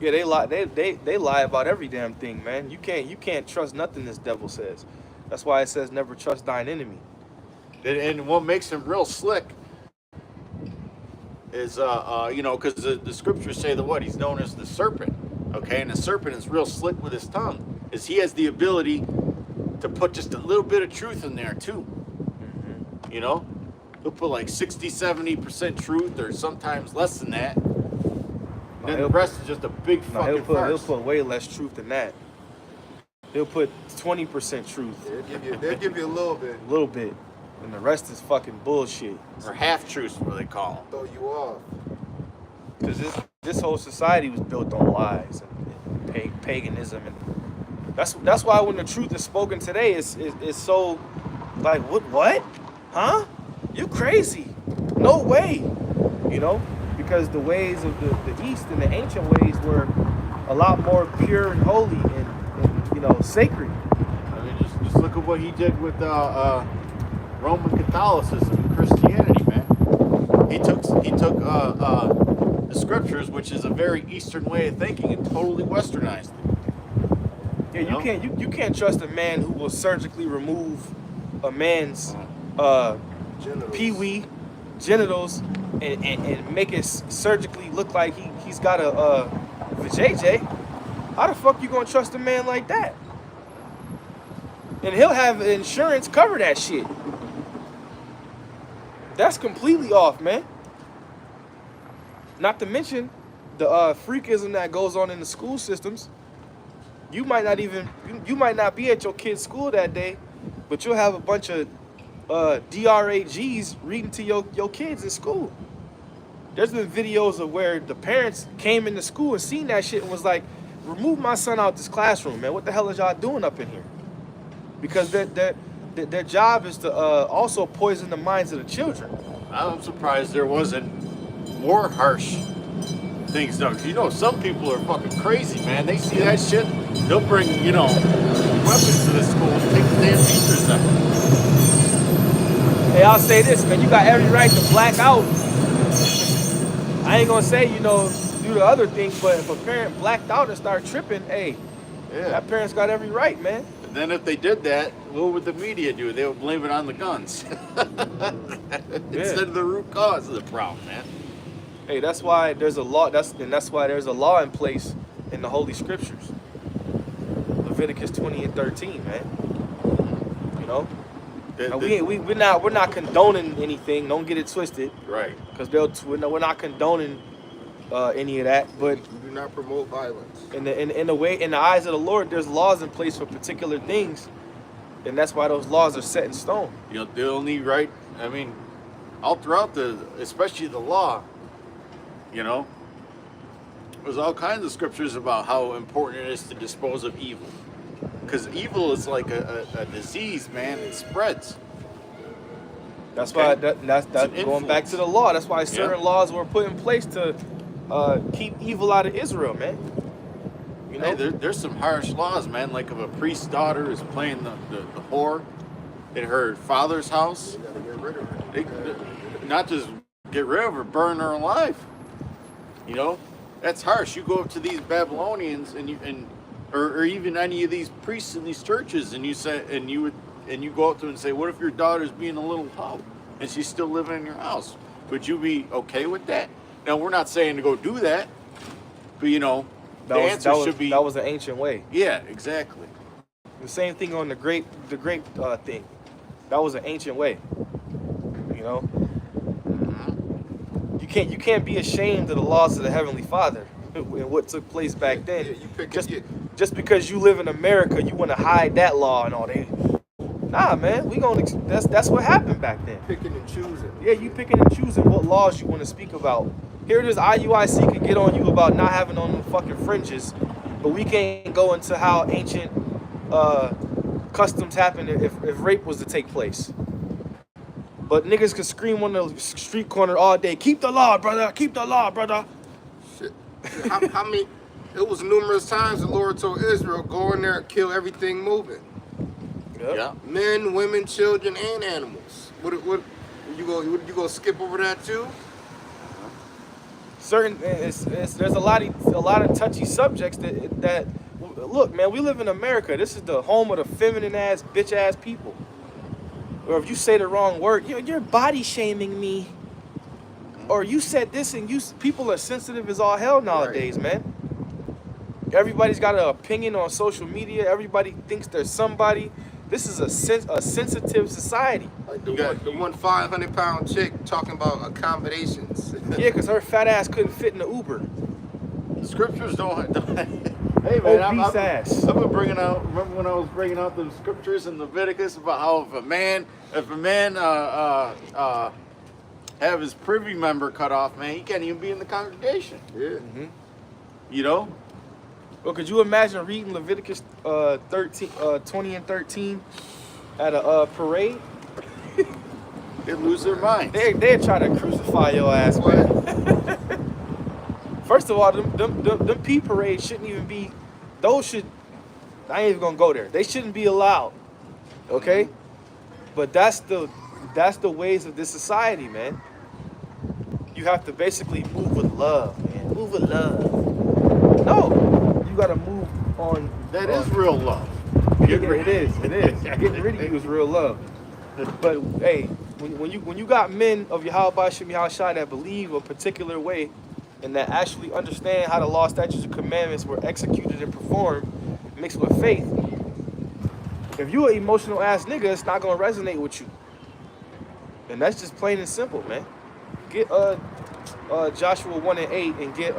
Yeah, they lie. They lie about every damn thing, man. You can't trust nothing this devil says. That's why it says never trust thine enemy. And what makes him real slick is because the scriptures say he's known as the serpent. Okay, and the serpent is real slick with his tongue. Is he has the ability to put just a little bit of truth in there too. Mm-hmm. He'll put like 60-70% truth, or sometimes less than that. Then the rest is just a big fucking farce. He'll put way less truth than that. He'll put 20% truth. They'll give you a little bit. A little bit. And the rest is fucking bullshit. Or half-truths, what they call them. Throw you off. Because this whole society was built on lies and paganism. And that's why when the truth is spoken today, it's so like, what? Huh? You crazy. No way. Because the ways of the East and the ancient ways were a lot more pure and holy and sacred. I mean, just look at what he did with Roman Catholicism and Christianity, man. He took the scriptures, which is a very Eastern way of thinking, and totally westernized it. Yeah, You know? you can't trust a man who will surgically remove a man's Genitals. pee-wee genitals and make it surgically look like he's got a vajayjay. How the fuck you gonna trust a man like that? And he'll have insurance cover that shit. That's completely off, man. Not to mention the freakism that goes on in the school systems. You might not be at your kid's school that day, but you'll have a bunch of DRAGs reading to your kids in school. There's been videos of where the parents came into school and seen that shit and was like, remove my son out this classroom, man. What the hell is y'all doing up in here? Because their job is to also poison the minds of the children. I'm surprised there wasn't more harsh things done. 'Cause you know, some people are fucking crazy, man. They see that shit, they'll bring, you know, weapons to the school and take the damn teachers out. Hey, I'll say this, man. You got every right to black out. I ain't gonna say, you know, do the other things, but if a parent blacked out and start tripping, hey, Yeah. that parent's got every right, man. And then if they did that, what would the media do? They would blame it on the guns. Instead of the root cause of the problem, man. Hey, that's why there's a law. That's why there's a law in place in the Holy Scriptures. Leviticus 20 and 13, man. You know, and we're not condoning anything. Don't get it twisted, right. because we're not condoning any of that. But We do not promote violence. in the eyes of the Lord, there's laws in place for particular things, and that's why those laws are set in stone. You know, the only right, I mean, all throughout especially the law, you know, there's all kinds of scriptures about how important it is to dispose of evil. Because evil is like a disease, man. It spreads. That's Okay. why that's an going back influence. to the law. That's why certain Yeah. laws were put in place to keep evil out of Israel, man. You know, Hey, there's some harsh laws, man. Like if a priest's daughter is playing the whore in her father's house, We gotta get rid of it. not just get rid of her, burn her alive. You know, that's harsh. You go up to these Babylonians or even any of these priests in these churches, and you go up to them and say, "What if your daughter's being a little hoe and she's still living in your house? Would you be okay with that?" Now, we're not saying to go do that, but you know, the answer should be that was an ancient way. yeah, exactly. The same thing on the grape thing. That was an ancient way. You know, you can't be ashamed of the laws of the Heavenly Father and what took place back then. Yeah, you pick Just because you live in America, you want to hide that law and all that. Nah, man, that's what happened back then. picking and choosing. Yeah, you picking and choosing what laws you want to speak about. Here it is, IUIC can get on you about not having on them fucking fringes, but we can't go into how ancient customs happened if rape was to take place. But niggas could scream on the street corner all day, keep the law, brother, keep the law, brother. Shit. How many? It was numerous times the Lord told Israel, go in there and kill everything moving. Yep. Yeah. Men, women, children, and animals. What you go skip over that too? There's a lot of touchy subjects that look, man, we live in America. This is the home of the feminine ass bitch ass people. Or if you say the wrong word, you're body shaming me. Or you said this and people are sensitive as all hell nowadays, man. Everybody's got an opinion on social media. Everybody thinks they're somebody. This is a sensitive society. Like the 500-pound chick talking about accommodations. Yeah, because her fat ass couldn't fit in the Uber. The scriptures don't hey man, Obese ass. I've been bringing out. Remember when I was bringing out the scriptures in Leviticus about how if a man have his privy member cut off, man, he can't even be in the congregation. Yeah. Mm-hmm. You know? Well, could you imagine reading Leviticus 20 and 13 at a parade? They lose their minds. They'd try to crucify your ass, man. First of all, them pee parades shouldn't even be. I ain't even gonna go there. They shouldn't be allowed. Okay? But that's the ways of this society, man. You have to basically move with love, man. Move with love. No, you gotta move on That is real love. It is. Getting rid of you is real love. But hey, when you got men of Yahawah, bahasham, Yahawashi that believe a particular way and that actually understand how the law, statutes, and commandments were executed and performed, mixed with faith, if you an emotional ass nigga, it's not gonna resonate with you. And that's just plain and simple, man. Get Joshua 1:8 and get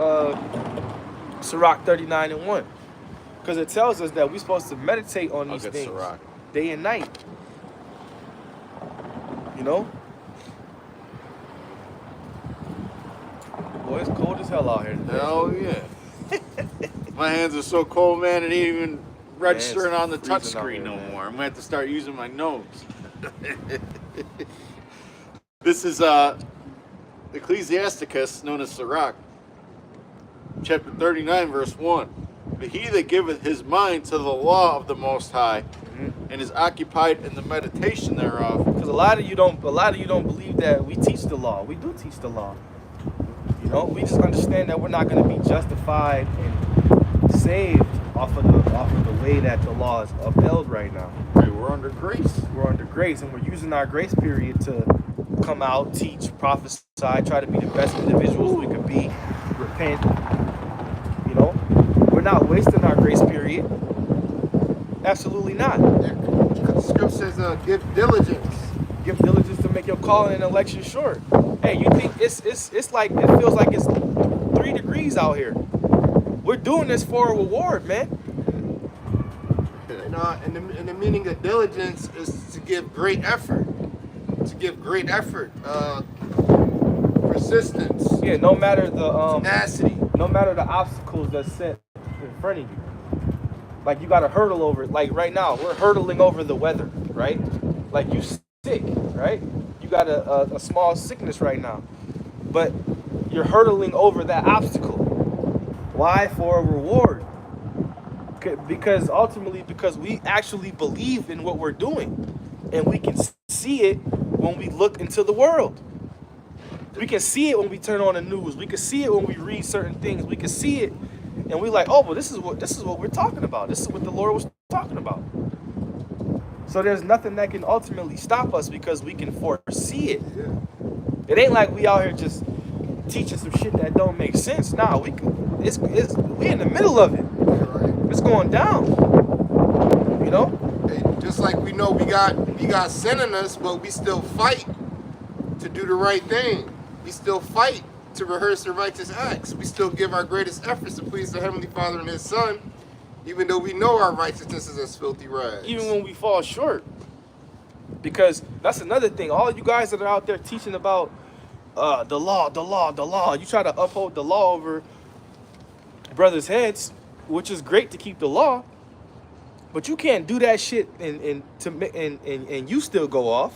Sirach 39:1. Because it tells us that we're supposed to meditate on these things day and night. You know? Boy, it's cold as hell out here today. Hell yeah. My hands are so cold, man, it ain't even registering on the touch screen no more. I'm gonna have to start using my nose. This is Ecclesiasticus, known as Sirach, chapter 39, verse 1. But he that giveth his mind to the law of the Most High, and is occupied in the meditation thereof. Because a lot of you don't believe that we teach the law. We do teach the law. You know, we just understand that we're not going to be justified and saved off of the way that the law is upheld right now. Right, we're under grace. We're under grace, and we're using our grace period to come out, teach, prophesy, try to be the best individuals we could be, repent. You know, we're not wasting our grace period. Absolutely not. The scripture says, give diligence. Give diligence to make your calling and election short. Hey, you think it's like, it feels like it's 3 degrees out here. We're doing this for a reward, man. And the meaning of diligence is to give great effort. To give great effort. Persistence. Yeah, no matter the tenacity. No matter the obstacles that's set in front of you. Like you got to hurdle over it. Like right now, we're hurdling over the weather, right? Like you sick, right? You got a small sickness right now, but you're hurdling over that obstacle. Why? For a reward. Because ultimately, because we actually believe in what we're doing, and we can see it when we look into the world. We can see it when we turn on the news. We can see it when we read certain things. We can see it. And we're like, oh, well, this is what we're talking about. This is what the Lord was talking about. So there's nothing that can ultimately stop us because we can foresee it. It ain't like we out here just teaching some shit that don't make sense. Nah, we in the middle of it. It's going down. You know? Hey, just like we know we got sin in us, but we still fight to do the right thing. We still fight to rehearse the righteous acts. We still give our greatest efforts to please the Heavenly Father and His Son, even though we know our righteousness is as filthy rags. Even when we fall short. Because that's another thing. All of you guys that are out there teaching about the law. You try to uphold the law over brothers' heads, which is great to keep the law, but you can't do that shit and you still go off.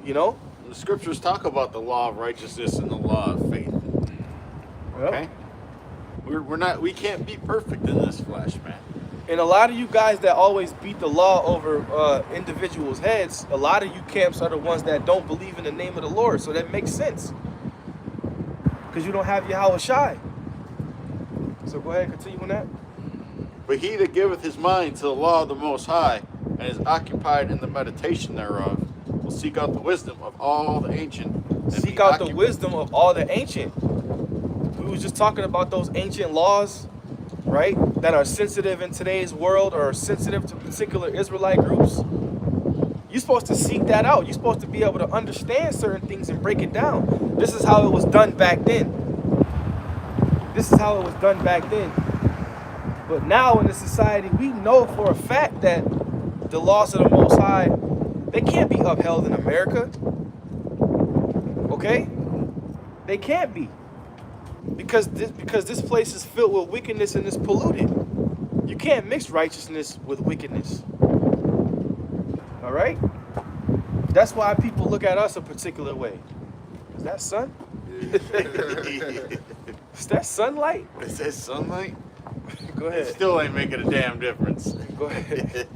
You know? The scriptures talk about the law of righteousness and the law of faith. Okay? We can't be perfect in this flesh, man. And a lot of you guys that always beat the law over individuals' heads, a lot of you camps are the ones that don't believe in the name of the Lord. So that makes sense. Because you don't have Yahawashi. So go ahead and continue on that. But he that giveth his mind to the law of the Most High, and is occupied in the meditation thereof, will seek out the wisdom of all the ancient. Seek out the wisdom of all the ancient. We was just talking about those ancient laws, right? That are sensitive in today's world or sensitive to particular Israelite groups. You're supposed to seek that out. You're supposed to be able to understand certain things and break it down. This is how it was done back then. This is how it was done back then. But now in the society, we know for a fact that the laws of the Most High, they can't be upheld in America. Okay? They can't be. Because this place is filled with wickedness and is polluted. You can't mix righteousness with wickedness. All right? That's why people look at us a particular way. Is that sun? Is that sunlight? Is that sunlight? Go ahead. It still ain't making a damn difference. Go ahead.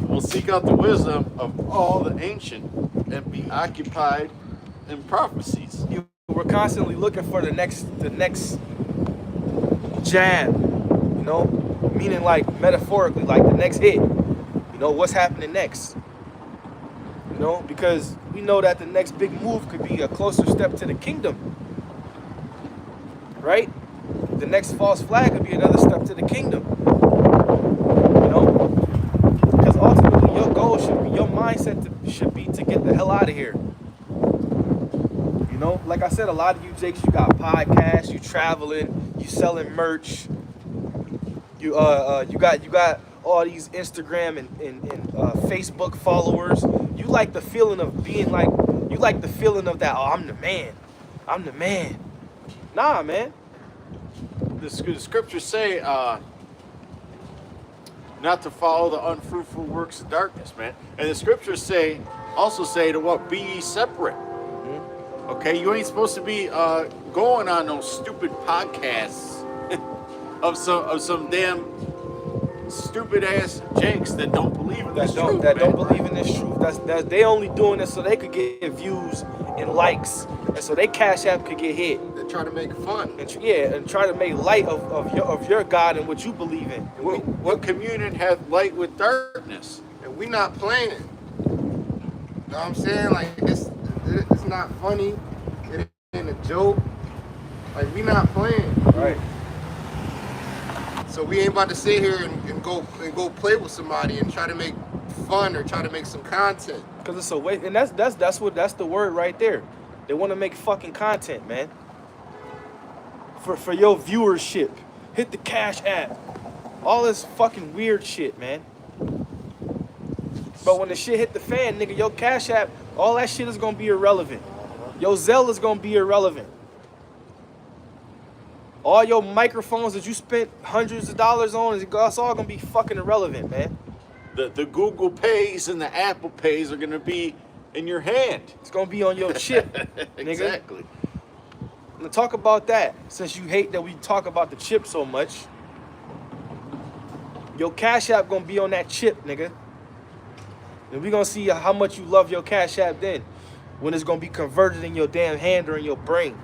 We'll seek out the wisdom of all the ancient and be occupied in prophecies. We're constantly looking for the next jab. You know, meaning like metaphorically, like the next hit. You know, what's happening next? You know, because we know that the next big move could be a closer step to the kingdom, right? The next false flag could be another step to the kingdom. You know, because ultimately your goal should be, your mindset should be to get the hell out of here. You know, like I said, a lot of you Jakes, you got podcasts, you traveling, you selling merch, you got all these Instagram and Facebook followers. You like the feeling of being like, you like the feeling of that, oh, I'm the man. I'm the man. Nah, man. The scriptures say not to follow the unfruitful works of darkness, man. And the scriptures also say to what? Be ye separate. Okay, you ain't supposed to be going on those stupid podcasts of some damn stupid ass jakes that don't believe in this truth. That don't believe in this truth. That's they only doing this so they could get views and likes, and so they cash app could get hit. They try to make fun. And try to make light of your God and what you believe in. What communion hath light with darkness? And we not playing it. You know what I'm saying? Like it's not funny. It ain't a joke. Like we not playing. Right. So we ain't about to sit here and go play with somebody and try to make fun or try to make some content. Cause it's a waste, and that's the word right there. They want to make fucking content, man. For your viewership, hit the cash app, all this fucking weird shit, man. But when the shit hit the fan, nigga, your cash app, all that shit is gonna be irrelevant. Your Zelle is gonna be irrelevant. All your microphones that you spent hundreds of dollars on, it's all gonna be fucking irrelevant, man. The Google Pays and the Apple Pays are gonna be in your hand. It's gonna be on your chip, nigga. Exactly. Now talk about that. Since you hate that we talk about the chip so much, your cash app gonna be on that chip, nigga. And we gonna see how much you love your cash app then, when it's gonna be converted in your damn hand or in your brain.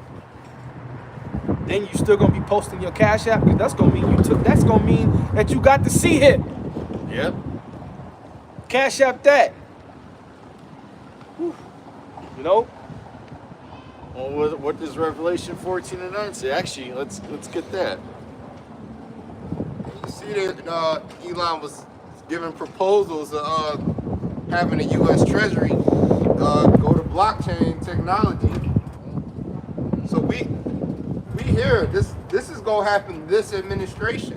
Then you still gonna be posting your cash app, because that's gonna mean that's gonna mean that you got to see it. Yep. Cash app that. Whew. You know? Well, what does Revelation 14:9 say? Actually, let's get that. You see that Elon was giving proposals of having the U.S. Treasury go to blockchain technology. So we hear this is gonna happen this administration.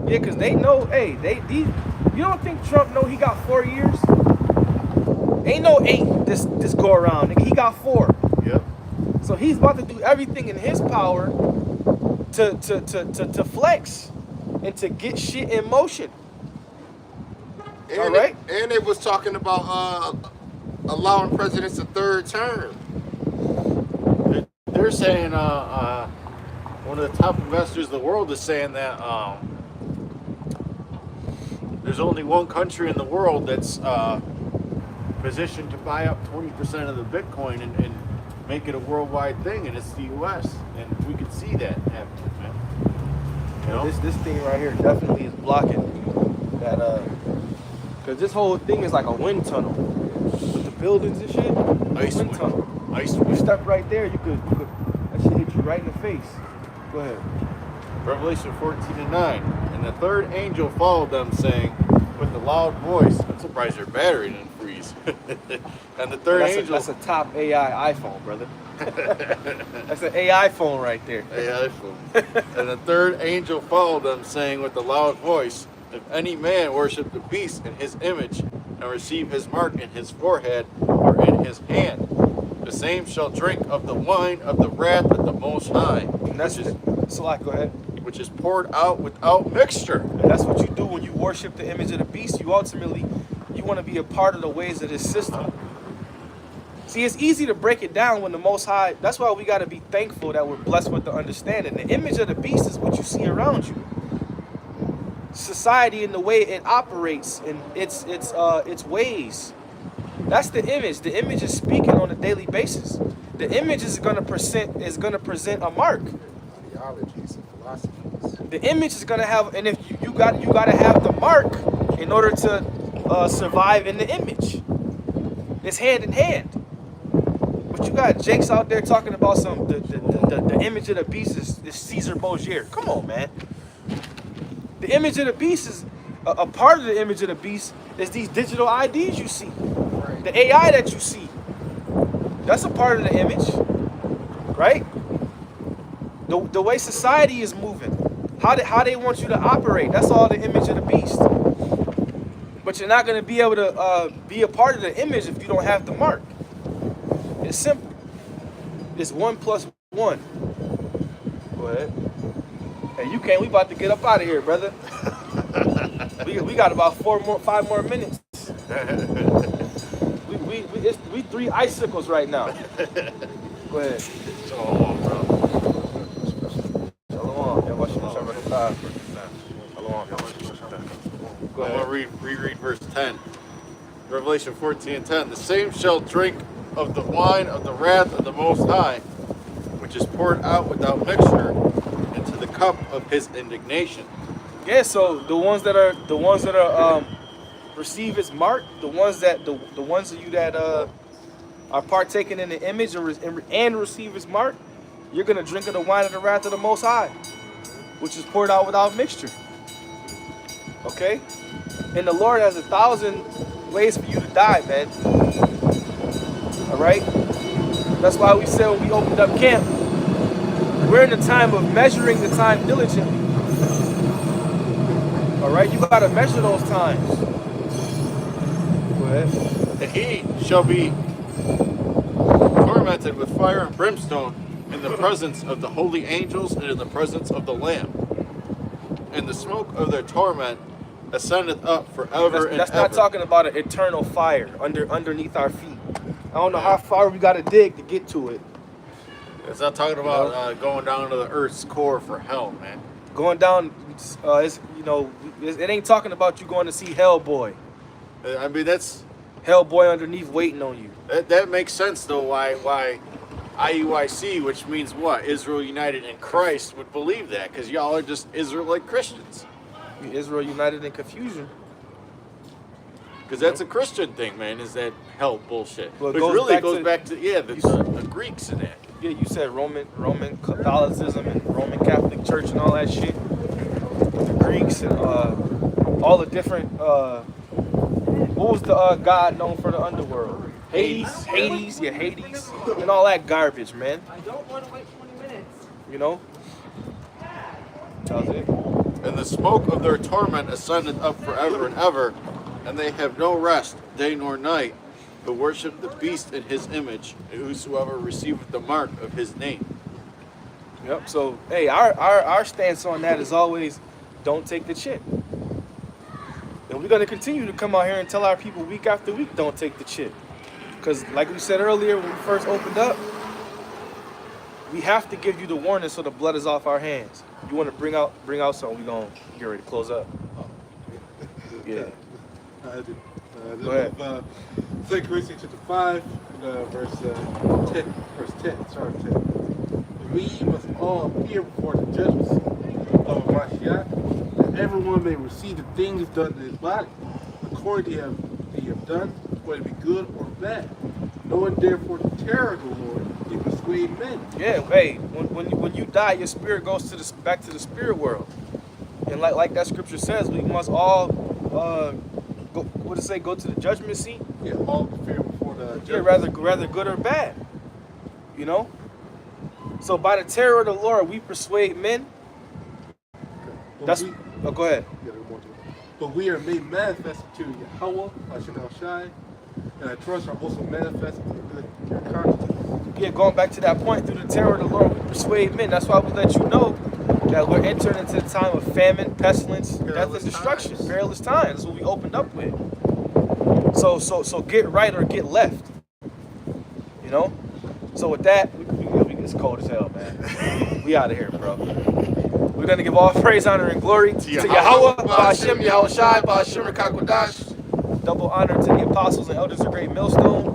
Yeah, cause they know, hey, you don't think Trump know he got 4 years? Ain't no 8 this go around, nigga. He got 4. Yep. So he's about to do everything in his power to flex and to get shit in motion. And all right. And they was talking about allowing presidents a 3rd term. They're saying one of the top investors in the world is saying that there's only one country in the world that's positioned to buy up 20% of the Bitcoin and make it a worldwide thing, and it's the U.S. And we could see that happening, man. You know? This thing right here definitely is blocking that, because this whole thing is like a wind tunnel with the buildings and shit. Ice Wind tunnel. Ice You step right there, you could that shit hit you right in the face. Go ahead. Revelation 14:9. And the 3rd angel followed them, saying with a loud voice, I'm surprised your battery didn't freeze. And the 3rd angel... That's a top AI iPhone, brother. That's an AI phone right there. AI phone. And the 3rd angel followed them, saying with a loud voice, if any man worship the beast in his image, and receive his mark in his forehead or in his hand, the same shall drink of the wine of the wrath of the Most High, And that's go ahead. which is poured out without mixture. And that's what you do when you worship the image of the beast. You ultimately, you want to be a part of the ways of this system. See, it's easy to break it down when the Most High, that's why we got to be thankful that we're blessed with the understanding. The image of the beast is what you see around you. Society and the way it operates and its ways. That's the image. The image is speaking on a daily basis. The image is going to present a mark. Ideologies and philosophies. The image is gonna have, and if you gotta have the mark in order to survive in the image. It's hand in hand. But you got Jakes out there talking about the image of the beast is Caesar Borgia. Come on, man. The image of the beast is a part of the image of the beast is these digital IDs you see, the AI that you see. That's a part of the image, right? The way society is moving, how they want you to operate. That's all the image of the beast. But you're not going to be able to be a part of the image if you don't have the mark. It's simple. It's 1 + 1. Go ahead. Hey, you can't. We about to get up out of here, brother. we got about 5 more minutes. We 3 icicles right now. Go ahead. Shalom, bro. Shalom. Yahawashi. Shalom. Go I'm ahead. going to reread verse 10. Revelation 14:10. The same shall drink of the wine of the wrath of the Most High, which is poured out without mixture into the cup of his indignation. Yeah, so the ones that receive his mark, the ones of you that are partaking in the image and receive his mark, you're gonna drink of the wine of the wrath of the Most High, which is poured out without mixture. Okay, and the Lord has 1,000 ways for you to die, man. All right, that's why we said when we opened up camp, we're in the time of measuring the time diligently. All right, you gotta measure those times. Go ahead. And he shall be tormented with fire and brimstone in the presence of the holy angels and in the presence of the Lamb. And the smoke of their torment ascendeth up forever and That's ever. not talking about an eternal fire underneath our feet. I don't know how far we gotta dig to get to it. It's not talking about going down to the earth's core for hell, man. Going down, it ain't talking about you going to see Hellboy. I mean, Hellboy underneath waiting on you. that makes sense though. Why IUIC, which means what? Israel United in Christ, would believe that, because y'all are just Israelite Christians. Israel United in confusion. Because that's a Christian thing, man. Is that hell bullshit? Well, Which really goes back to the Greeks and that. Yeah, you said Roman Catholicism and Roman Catholic Church and all that shit. The Greeks and all the different. What was the god known for the underworld? Hades, yeah, Hades, and all that garbage, man. I don't want to wait 20 minutes. You know. That was it. And the smoke of their torment ascendeth up forever and ever, and they have no rest, day nor night, who worship the beast in his image, and whosoever receiveth the mark of his name. Yep. So, hey, our stance on that is always, don't take the chip. And we're gonna continue to come out here and tell our people week after week, don't take the chip. Because, like we said earlier when we first opened up, we have to give you the warning so the blood is off our hands. You want to bring out something, we're gonna get ready to close up. Yeah. Go ahead. 2 Corinthians chapter 5, verse 10. Sorry, 10. We must all appear before the judgment seat of Mashiach, that everyone may receive the things done in his body, according to what he have done, whether it be good or bad. Knowing therefore the terror of the Lord, he persuade men. Yeah. Hey, when you die, your spirit goes back to the spirit world, and like that scripture says, we must all go. What does it say? Go to the judgment seat. Yeah, all appear before the judgment. Yeah, rather good or bad. You know. So by the terror of the Lord, we persuade men. But Go ahead. But we are made manifest to Yahawah, Shai, and our trust are also manifest in your conscience. Yeah, going back to that point, through the terror of the Lord, we persuade men. That's why we let you know that we're entering into the time of famine, pestilence, death, and destruction. Perilous times. That's what we opened up with. So get right or get left. You know. So with that, it's cold as hell, man. We out of here, bro. We're gonna give all praise, honor, and glory to Yahawah, bahasham, Yahawashi, bahasham, Kakwadash. Double honor to the apostles and elders of Great Millstone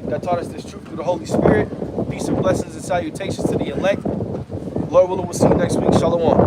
that taught us this truth through the Holy Spirit. Peace and blessings and salutations to the elect. Lord willing, we'll see you next week. Shalom.